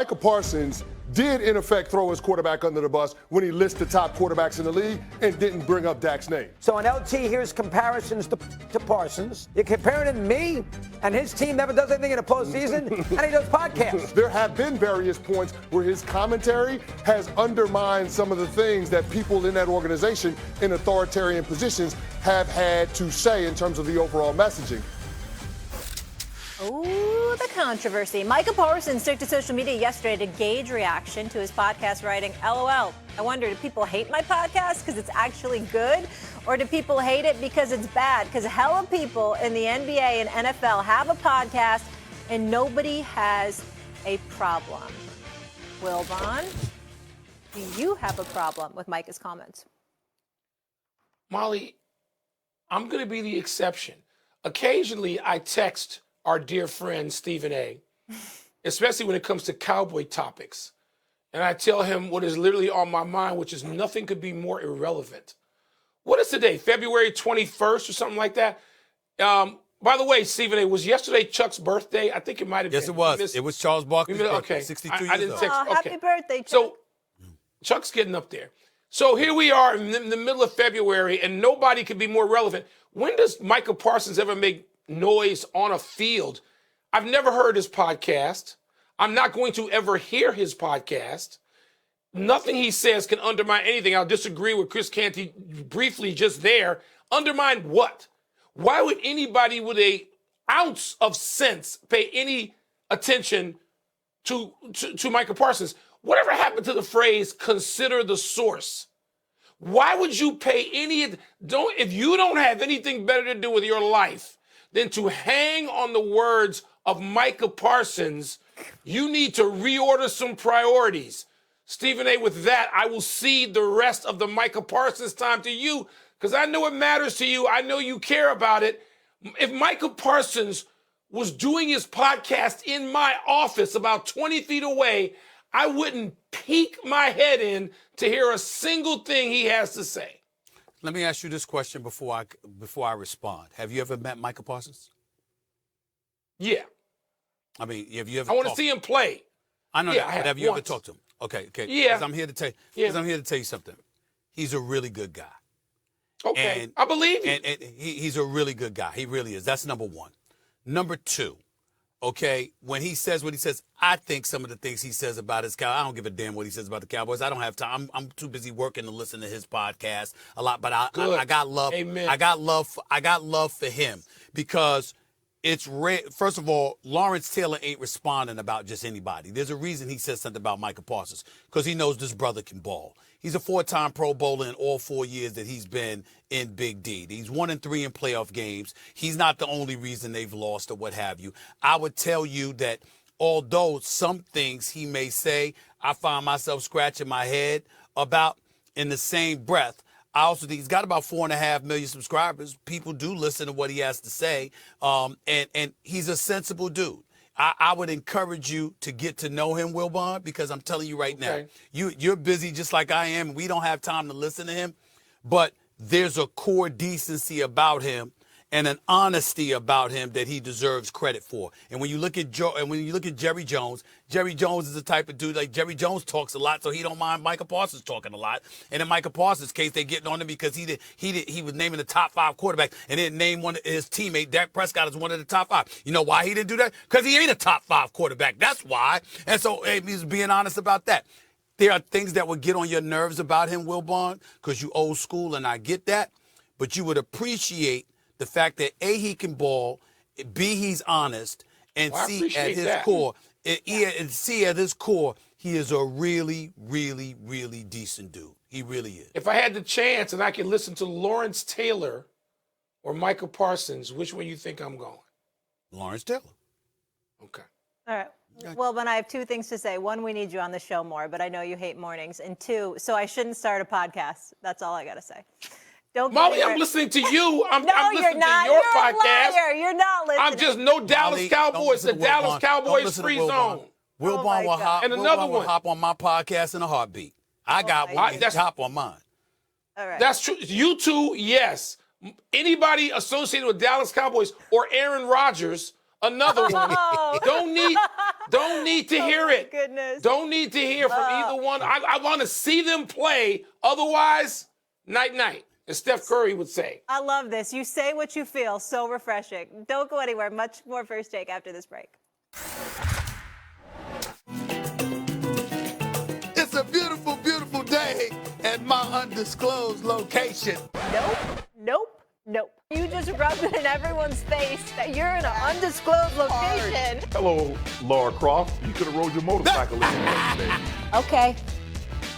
Micah Parsons did, in effect, throw his quarterback under the bus when he listed the top quarterbacks in the league and didn't bring up Dak's name. So on LT, here's comparisons to Parsons. You're comparing him to me, and his team never does anything in the postseason, and he does podcasts. There have been various points where his commentary has undermined some of the things that people in that organization in authoritarian positions have had to say in terms of the overall messaging. Ooh, the controversy. Micah Parsons took to social media yesterday to gauge reaction to his podcast, writing, LOL. I wonder, do people hate my podcast because it's actually good? Or do people hate it because it's bad? Because hella people in the NBA and NFL have a podcast and nobody has a problem. Will Vaughn, do you have a problem with Micah's comments? Molly, I'm going to be the exception. Occasionally, I text our dear friend Stephen A., especially when it comes to cowboy topics. And I tell him what is literally on my mind, which is nothing could be more irrelevant. What is today, February 21st or something like that? By the way, Stephen A., was yesterday Chuck's birthday? I think it might have been. Yes, it was. It was Charles Barkley's birthday, okay. 62 I years old. Happy birthday, Chuck. So Chuck's getting up there. So here we are in the middle of February, and nobody could be more relevant. When does Micah Parsons ever make noise on a field? I've never heard his podcast. I'm not going to ever hear his podcast. Nothing he says can undermine anything. I'll disagree with Chris Canty briefly just there. Undermine what? Why would anybody with an ounce of sense pay any attention to Micah Parsons? Whatever happened to the phrase, consider the source? Why would you pay if you don't have anything better to do with your life than to hang on the words of Micah Parsons, you need to reorder some priorities. Stephen A., with that, I will cede the rest of the Micah Parsons time to you because I know it matters to you. I know you care about it. If Micah Parsons was doing his podcast in my office about 20 feet away, I wouldn't peek my head in to hear a single thing he has to say. Let me ask you this question before I respond. Have you ever met Micah Parsons? Yeah. I mean, have you ever? I want to see him play. I know yeah, that, but have you ever talked to him? Okay. Yeah. Because I'm here to tell you. I'm here to tell you something. He's a really good guy. Okay. And, I believe you. And he's a really good guy. He really is. That's number one. Number two. Okay, when he says what he says, I think some of the things he says about his Cowboys, I don't give a damn what he says about the Cowboys. I don't have time. I'm too busy working to listen to his podcast a lot. But I got love. Amen. I got love for him because it's first of all, Lawrence Taylor ain't responding about just anybody. There's a reason he says something about Micah Parsons because he knows this brother can ball. He's a 4-time Pro Bowler in all 4 years that he's been in Big D. He's 1-3 in playoff games. He's not the only reason they've lost or what have you. I would tell you that although some things he may say, I find myself scratching my head about in the same breath. I also think he's got about 4.5 million subscribers. People do listen to what he has to say. And he's a sensible dude. I would encourage you to get to know him, Wilbon, because I'm telling you right now, you're busy just like I am. We don't have time to listen to him. But there's a core decency about him and an honesty about him that he deserves credit for. And when you look at Jerry Jones is the type of dude like Jerry Jones talks a lot, so he don't mind Micah Parsons talking a lot. And in Micah Parsons' case, they getting on him because he was naming the top 5 quarterbacks and didn't name one of his teammate Dak Prescott as one of the top 5. You know why he didn't do that? Because he ain't a top 5 quarterback. That's why. And so he's being honest about that. There are things that would get on your nerves about him, Wilbon, because you old school, and I get that. But you would appreciate the fact that A, he can ball, B, he's honest, and C, at his core, he is a really, really, really decent dude. He really is. If I had the chance and I could listen to Lawrence Taylor or Micah Parsons, which one you think I'm going? Lawrence Taylor. Okay. All right. Well, Ben, I have 2 things to say. 1, we need you on the show more, but I know you hate mornings. And 2, so I shouldn't start a podcast. That's all I got to say. Don't Molly, I'm listening to you. I'm listening you're not. to your You're podcast. A liar. You're not listening. I'm just no Dallas Cowboys. The Dallas Cowboys free zone. Wilbon will hop. And another one. Will hop on my podcast in a heartbeat. I got one. That's hop on mine. All right. That's true. You two, yes. Anybody associated with Dallas Cowboys or Aaron Rodgers Another one. Don't need to hear it. Goodness. Don't need to hear from either one. I want to see them play. Otherwise, night-night, as Steph Curry would say. I love this. You say what you feel. So refreshing. Don't go anywhere. Much more First Take after this break. It's a beautiful, beautiful day at my undisclosed location. Nope. You just rubbed it in everyone's face that you're in an undisclosed location. Hello, Laura Croft. You could have rode your motorcycle in yesterday. Okay.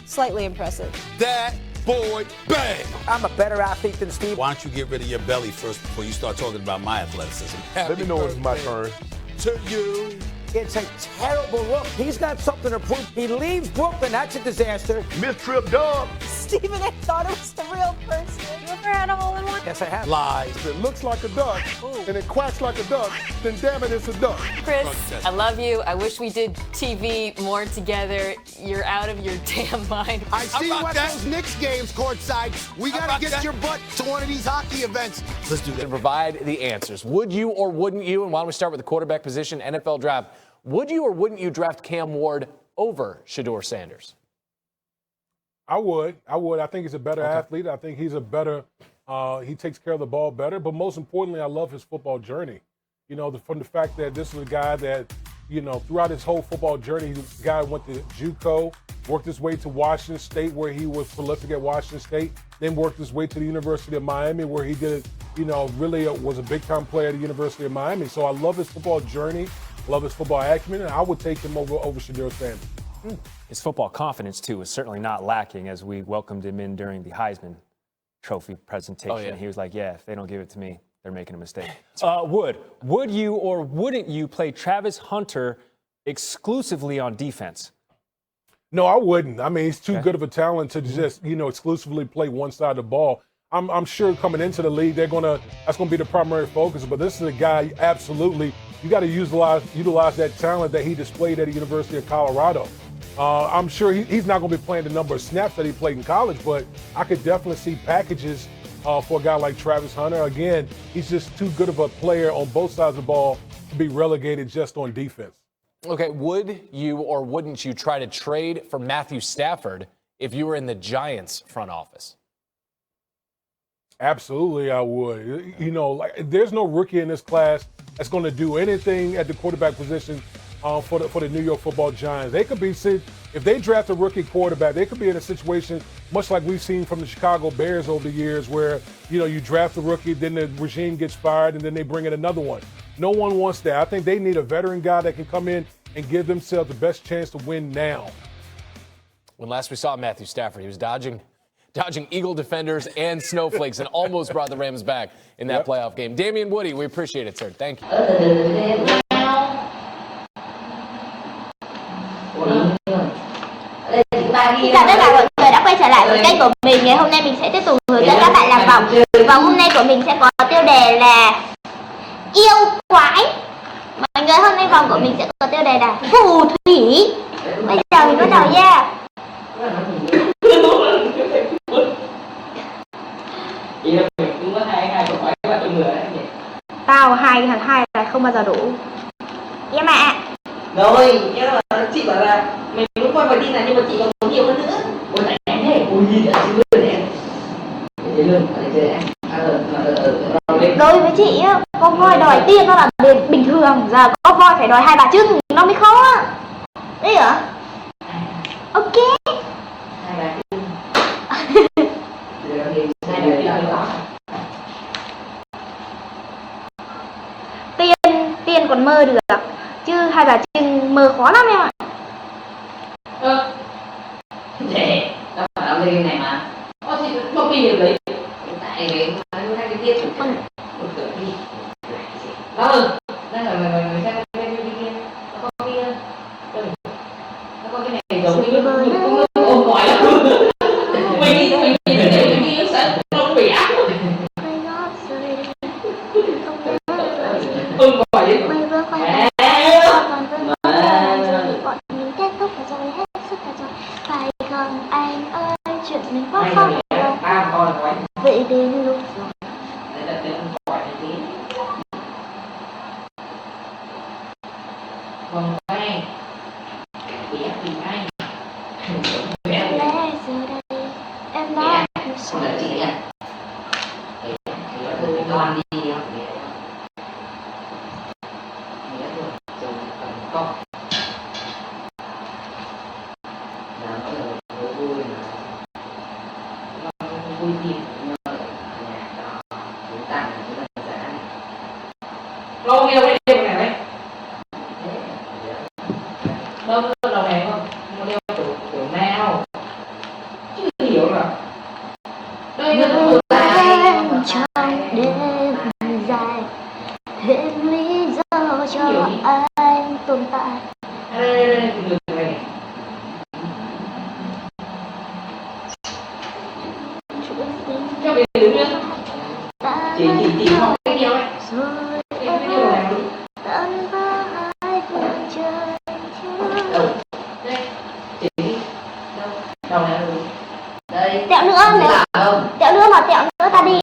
Slightly impressive. That boy bang. I'm a better athlete than Steve. Why don't you get rid of your belly first before you start talking about my athleticism? Let me know when it's my turn. To you. It's a terrible look. He's got something to prove. He leaves Brooklyn. That's a disaster. Mistrip Dub. Stephen, I thought it was the real person. You ever had a hole-in-one? Yes, I have. Lies. If it looks like a duck and it quacks like a duck, then damn it, it's a duck. Chris, I love you. I wish we did TV more together. You're out of your damn mind. I see you at that? those Knicks games courtside. We got to get your butt to one of these hockey events. Let's do that. To provide the answers. Would you or wouldn't you, and why don't we start with the quarterback position, NFL draft, would you or wouldn't you draft Cam Ward over Shedeur Sanders? I would. I think he's a better athlete. I think he's a better, he takes care of the ball better. But most importantly, I love his football journey. You know, from the fact that this is a guy that, you know, throughout his whole football journey, the guy went to JUCO, worked his way to Washington State, where he was prolific at Washington State, then worked his way to the University of Miami, where he did, you know, really was a big-time player at the University of Miami. So I love his football journey, love his football acumen, and I would take him over Shedeur Sanders. His football confidence, too, is certainly not lacking as we welcomed him in during the Heisman Trophy presentation. Oh, yeah. He was like, yeah, if they don't give it to me, they're making a mistake. Would you or wouldn't you play Travis Hunter exclusively on defense? No, I wouldn't. I mean, he's too good of a talent to just, you know, exclusively play one side of the ball. I'm sure coming into the league, that's gonna be the primary focus. But this is a guy, absolutely, you got to utilize that talent that he displayed at the University of Colorado. I'm sure he's not going to be playing the number of snaps that he played in college, but I could definitely see packages for a guy like Travis Hunter. Again, he's just too good of a player on both sides of the ball to be relegated just on defense. Okay, would you or wouldn't you try to trade for Matthew Stafford if you were in the Giants front office? Absolutely, I would. You know, like, there's no rookie in this class that's going to do anything at the quarterback position for the New York Football Giants. They could be, if they draft a rookie quarterback, they could be in a situation much like we've seen from the Chicago Bears over the years where, you know, you draft a rookie, then the regime gets fired, and then they bring in another one. No one wants that. I think they need a veteran guy that can come in and give themselves the best chance to win now. When last we saw Matthew Stafford, he was dodging Eagle defenders and snowflakes and almost brought the Rams back in that playoff game. Damian Woody, we appreciate it, sir. Thank you. Xin chào tất cả mọi người đã quay trở lại với kênh của mình. Ngày hôm nay mình sẽ tiếp tục hướng dẫn các bạn làm vòng. Vòng hôm nay của mình sẽ có tiêu đề là yêu quái. Mọi người, hôm nay vòng của mình sẽ có tiêu đề là phù thủy. Bây giờ mình bắt đầu nha. Tao hai là không bao giờ đủ. Em ạ. Rồi, nhưng mà chị bảo là mình cũng coi vào tin là nhưng mà chị còn muốn nhiều hơn nữa. Ôi tại em thế, ôi gì đã xin lương em. Để lương, để chơi em. Đối với chị á, con voi đòi tiền nó là bình thường. Giờ con voi phải đòi 2-3 trứng nó mới khó á. Đấy hả? Ok. 2-3 trứng. Giờ thì 2-3 trứng đó. Tiền còn mơ được. Chứ 2-3 trứng mơ khó lắm em ạ. Để, các bạn làm lên này mà. Chị có bì được đấy. Tại vì nói hai cái tiết của một cửa đi. Đây là người xem cái kia. Nó có kia. Nó có cái này giống như nó ôm gọi lắm. Mình nhìn ở đây mình nghĩ nó sợ nó bị ác. Ôm gọi đi. Mày vừa quay lại. Còn vẫn bọn mình kết thúc và rồi hết sức và rồi. Phải không anh ơi, chuyện mình quá không đâu. Vậy đến lúc rồi. này không? Nó đeo kiểu nào? Chưa hiểu rồi. Đây nó trong đêm dài hết lý do cho anh tồn tại. đây ngược này. Cho mình đứng nhá. Chỉ học cái điều ấy. Cái điều này đúng. Đây. Chỉ đầu này đúng. Đây. Tẹo nữa mà tẹo nữa ta đi